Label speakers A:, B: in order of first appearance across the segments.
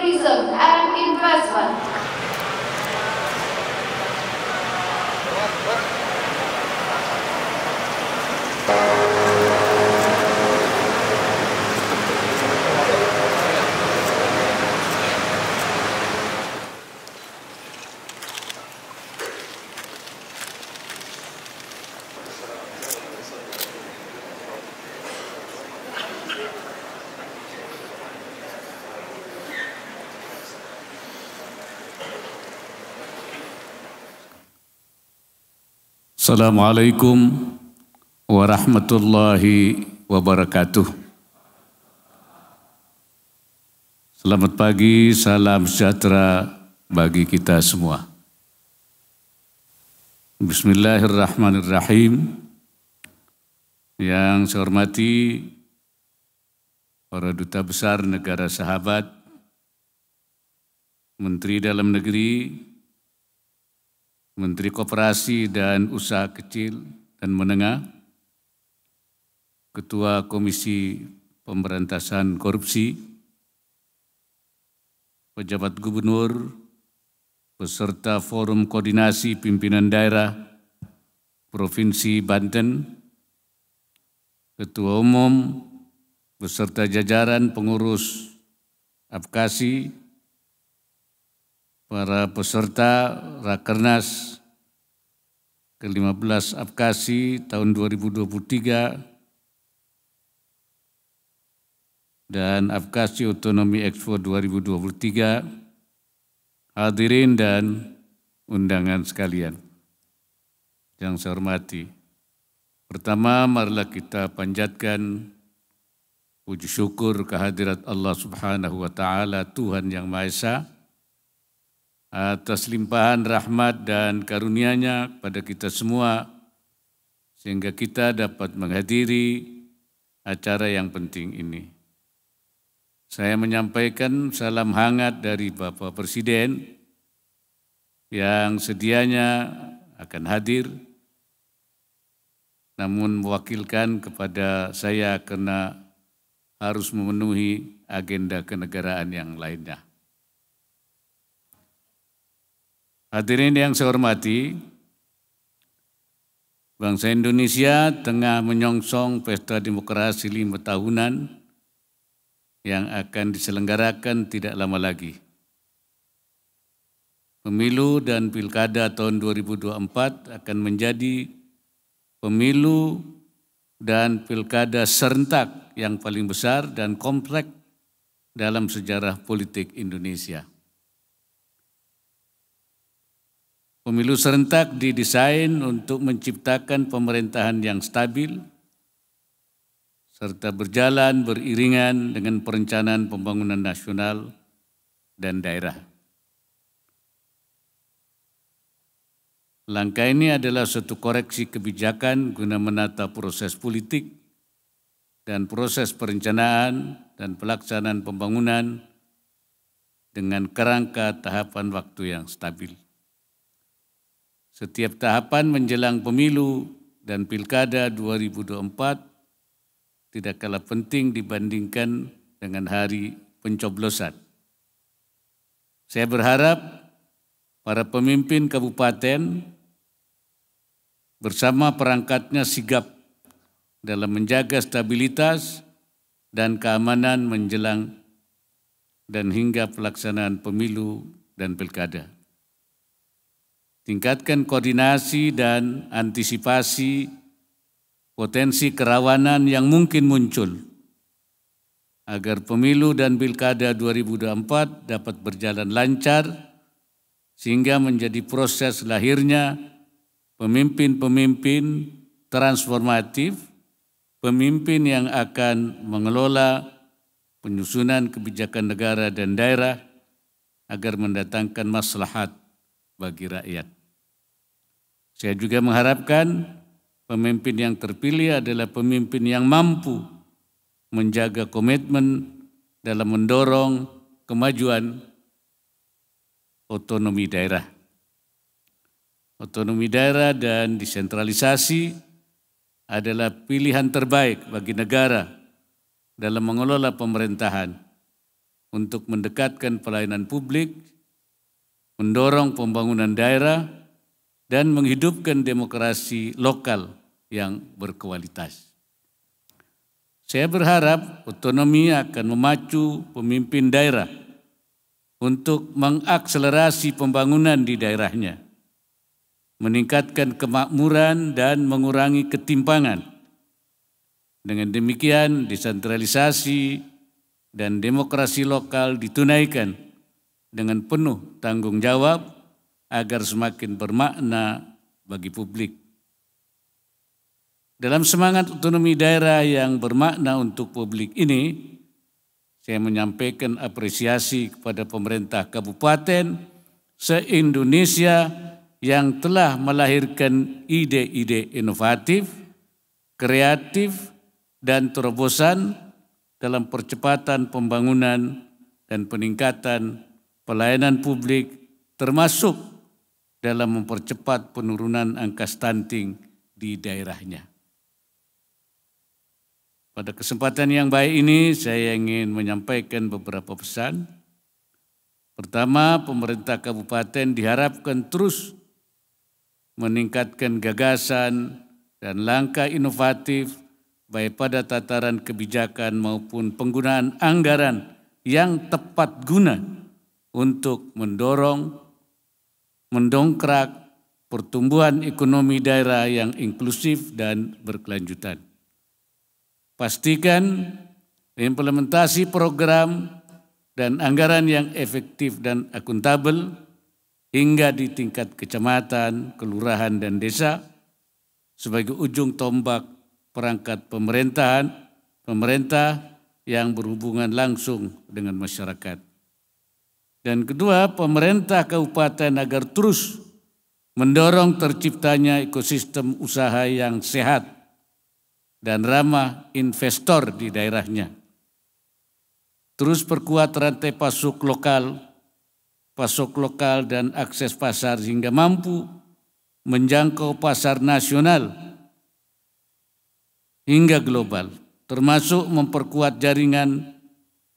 A: tourism and investment.
B: Assalamualaikum warahmatullahi wabarakatuh. Selamat pagi, salam sejahtera bagi kita semua. Bismillahirrahmanirrahim. Yang saya hormati para duta besar negara sahabat, Menteri Dalam Negeri, Menteri Koperasi dan Usaha Kecil dan Menengah, Ketua Komisi Pemberantasan Korupsi, pejabat gubernur, peserta Forum Koordinasi Pimpinan Daerah Provinsi Banten, Ketua Umum, beserta jajaran pengurus Apkasi, para peserta Rakernas ke-15 Apkasi tahun 2023 dan Apkasi Otonomi Expo 2023, hadirin dan undangan sekalian yang saya hormati. Pertama, marilah kita panjatkan puji syukur kehadirat Allah Subhanahu wa Ta'ala, Tuhan Yang Maha Esa, atas limpahan rahmat dan karunia-Nya pada kita semua, sehingga kita dapat menghadiri acara yang penting ini. Saya menyampaikan salam hangat dari Bapak Presiden yang sedianya akan hadir, namun mewakilkan kepada saya karena harus memenuhi agenda kenegaraan yang lainnya. Hadirin yang saya hormati, bangsa Indonesia tengah menyongsong pesta demokrasi 5 tahunan yang akan diselenggarakan tidak lama lagi. Pemilu dan Pilkada tahun 2024 akan menjadi pemilu dan pilkada serentak yang paling besar dan kompleks dalam sejarah politik Indonesia. Pemilu serentak didesain untuk menciptakan pemerintahan yang stabil serta berjalan beriringan dengan perencanaan pembangunan nasional dan daerah. Langkah ini adalah suatu koreksi kebijakan guna menata proses politik dan proses perencanaan dan pelaksanaan pembangunan dengan kerangka tahapan waktu yang stabil. Setiap tahapan menjelang pemilu dan pilkada 2024 tidak kalah penting dibandingkan dengan hari pencoblosan. Saya berharap para pemimpin kabupaten bersama perangkatnya sigap dalam menjaga stabilitas dan keamanan menjelang dan hingga pelaksanaan pemilu dan pilkada. Tingkatkan koordinasi dan antisipasi potensi kerawanan yang mungkin muncul agar pemilu dan pilkada 2024 dapat berjalan lancar sehingga menjadi proses lahirnya pemimpin-pemimpin transformatif, pemimpin yang akan mengelola penyusunan kebijakan negara dan daerah agar mendatangkan maslahat bagi rakyat. Saya juga mengharapkan pemimpin yang terpilih adalah pemimpin yang mampu menjaga komitmen dalam mendorong kemajuan otonomi daerah. Otonomi daerah dan desentralisasi adalah pilihan terbaik bagi negara dalam mengelola pemerintahan untuk mendekatkan pelayanan publik, mendorong pembangunan daerah, dan menghidupkan demokrasi lokal yang berkualitas. Saya berharap otonomi akan memacu pemimpin daerah untuk mengakselerasi pembangunan di daerahnya, meningkatkan kemakmuran dan mengurangi ketimpangan. Dengan demikian, desentralisasi dan demokrasi lokal ditunaikan dengan penuh tanggung jawab agar semakin bermakna bagi publik. Dalam semangat otonomi daerah yang bermakna untuk publik ini, saya menyampaikan apresiasi kepada pemerintah kabupaten se-Indonesia yang telah melahirkan ide-ide inovatif, kreatif, dan terobosan dalam percepatan pembangunan dan peningkatan pelayanan publik, termasuk dalam mempercepat penurunan angka stunting di daerahnya. Pada kesempatan yang baik ini, saya ingin menyampaikan beberapa pesan. Pertama, pemerintah kabupaten diharapkan terus meningkatkan gagasan dan langkah inovatif baik pada tataran kebijakan maupun penggunaan anggaran yang tepat guna untuk mendongkrak pertumbuhan ekonomi daerah yang inklusif dan berkelanjutan. Pastikan implementasi program dan anggaran yang efektif dan akuntabel hingga di tingkat kecamatan, kelurahan, dan desa sebagai ujung tombak perangkat pemerintah yang berhubungan langsung dengan masyarakat. Dan kedua, pemerintah kabupaten agar terus mendorong terciptanya ekosistem usaha yang sehat dan ramah investor di daerahnya. Terus perkuat rantai pasok lokal dan akses pasar hingga mampu menjangkau pasar nasional hingga global, termasuk memperkuat jaringan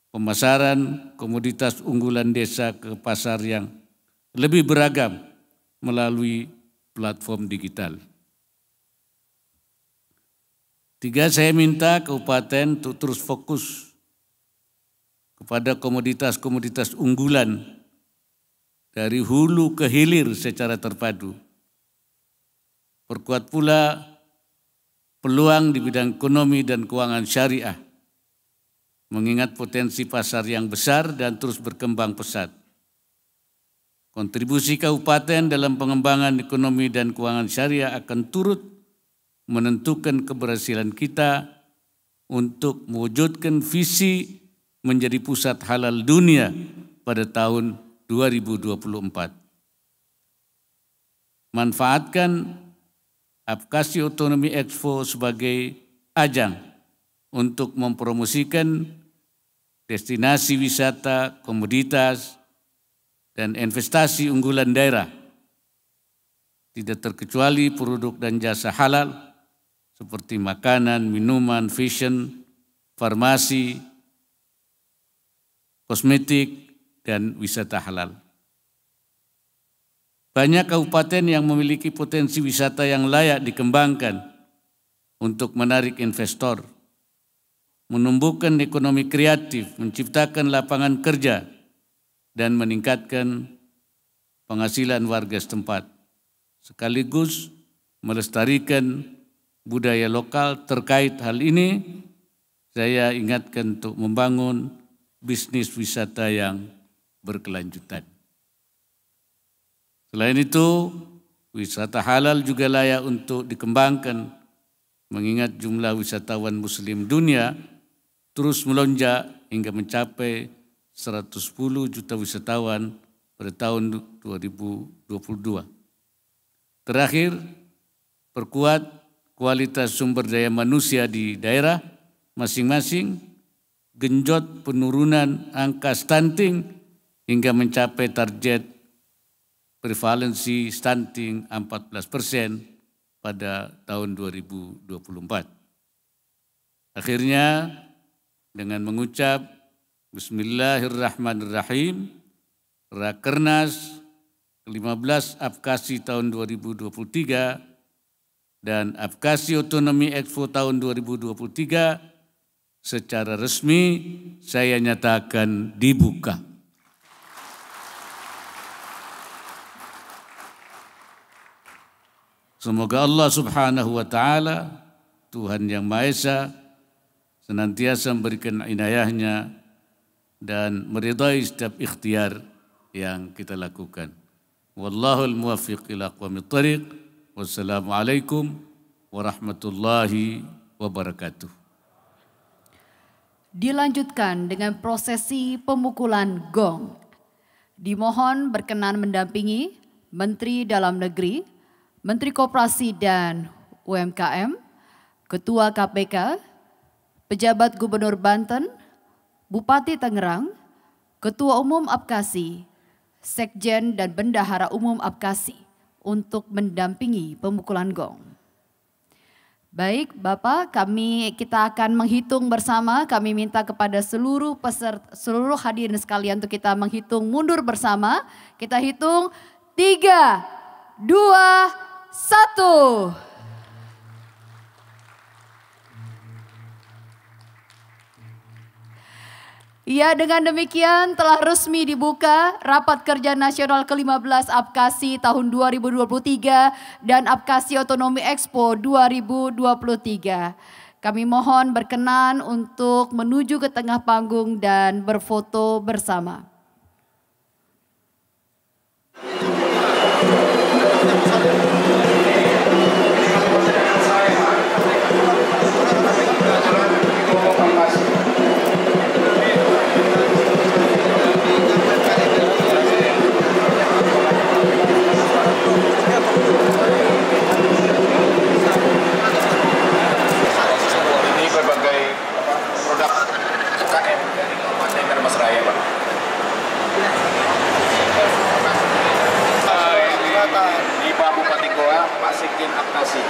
B: pemasaran komoditas unggulan desa ke pasar yang lebih beragam melalui platform digital. Tiga, saya minta kabupaten untuk terus fokus kepada komoditas-komoditas unggulan dari hulu ke hilir secara terpadu. Perkuat pula peluang di bidang ekonomi dan keuangan syariah, mengingat potensi pasar yang besar dan terus berkembang pesat. Kontribusi kabupaten dalam pengembangan ekonomi dan keuangan syariah akan turut menentukan keberhasilan kita untuk mewujudkan visi menjadi pusat halal dunia pada tahun 2024. Manfaatkan Aplikasi Otonomi Expo sebagai ajang untuk mempromosikan destinasi wisata, komoditas, dan investasi unggulan daerah, tidak terkecuali produk dan jasa halal seperti makanan, minuman, fashion, farmasi, kosmetik, dan wisata halal. Banyak kabupaten yang memiliki potensi wisata yang layak dikembangkan untuk menarik investor, menumbuhkan ekonomi kreatif, menciptakan lapangan kerja, dan meningkatkan penghasilan warga setempat, sekaligus melestarikan budaya lokal. Terkait hal ini, saya ingatkan untuk membangun bisnis wisata yang berkelanjutan. Selain itu, wisata halal juga layak untuk dikembangkan, mengingat jumlah wisatawan muslim dunia terus melonjak hingga mencapai 110 juta wisatawan pada tahun 2022. Terakhir, perkuat kualitas sumber daya manusia di daerah masing-masing, genjot penurunan angka stunting hingga mencapai target prevalensi stunting 14% pada tahun 2024. Akhirnya, dengan mengucap Bismillahirrahmanirrahim. Rakernas ke-15 Apkasi tahun 2023 dan Apkasi Otonomi Expo tahun 2023 secara resmi saya nyatakan dibuka. Semoga Allah Subhanahu wa Ta'ala, Tuhan yang Maha Esa, senantiasa memberikan inayahnya dan meridai setiap ikhtiar yang kita lakukan. Wallahul muwaffiq ila aqwamit thariq. Wassalamualaikum warahmatullahi wabarakatuh.
C: Dilanjutkan dengan prosesi pemukulan gong. Dimohon berkenan mendampingi Menteri Dalam Negeri, Menteri Koperasi dan UMKM, Ketua KPK, Pejabat Gubernur Banten, Bupati Tangerang, Ketua Umum Apkasi, Sekjen dan Bendahara Umum Apkasi untuk mendampingi pemukulan gong. Baik Bapak, kita akan menghitung bersama. Kami minta kepada seluruh seluruh hadirin sekalian untuk kita menghitung mundur bersama. Kita hitung 3, 2, 1. Ya, dengan demikian telah resmi dibuka Rapat Kerja Nasional ke-15 Apkasi tahun 2023 dan Apkasi Otonomi Expo 2023. Kami mohon berkenan untuk menuju ke tengah panggung dan berfoto bersama.
D: Di Bupati Goa, Pak Sekjen Apkasi.